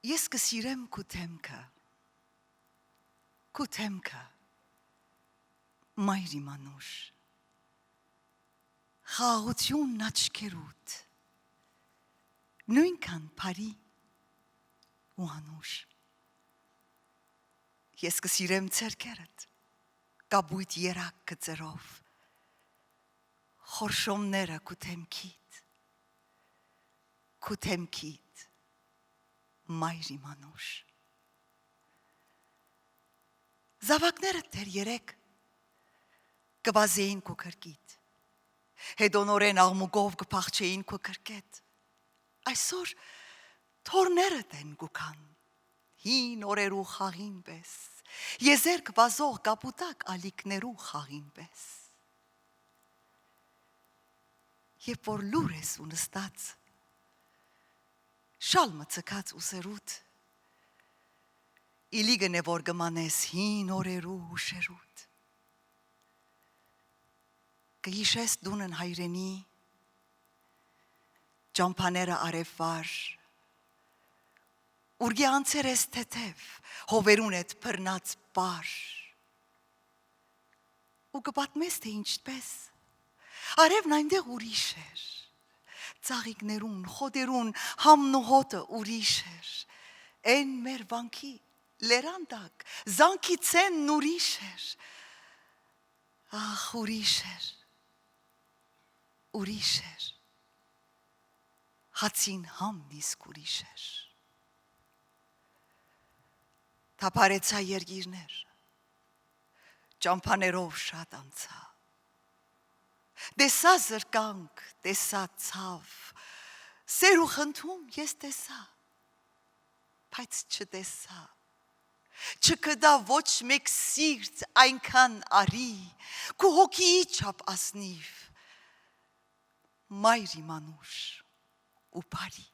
Ես կսիրեմ քո թեմքը, մայր իմ անուշ, խաղաղությունն աչքերուդ, նույնքան բարի ու անուշ։ Ես կսիրեմ ցերկերդ, կապույտ երակ գծերով, խորշոմները քո թեմքիդ, մայր իմ անուշ։ Զավակները դեռ երեկ կվազեին քո քրկիդ, հետո նորեն աղմուկով կփախչեին քո քրկետ։ Այսօր թորներդ են գուքան, հին օրերու խաղին պես, եզերք վազող կապուտակ ալիքներու խաղին պես։ Երբ որ լուր ես ու նստած, շալմը ցկած ու սերուտ, իլիգն է որ գմանես հին օրերու հուշերուտ։ Կհիշես դունն հայրենի, ճամփաները արևվար, ուրգի անցեր ես թեթև, հովերուն էդ բռնած պար։ Ու կպատմես թե ինչպես, արևն այնտեղ ուրիշ էր, ծաղիկներուն, խոտերուն, համն ու հոտը ուրիշ էր, են մեր վանքի լերանդակ, զանքի ցենն ուրիշ էր, ախ ուրիշ էր, հացին համն իսկ ուրիշ էր։ Թափարեցա երգիրներ, ճամփաներով շատ անցա, տեսա զրկանք, տեսա ցավ, սեր ու խնդում ես տեսա, բայց չտեսա, չկդա ոչ մեկ սիրտ այնքան արի, քու հոգիի չափ ասնիվ, մայր իմ անուշ ու բարի։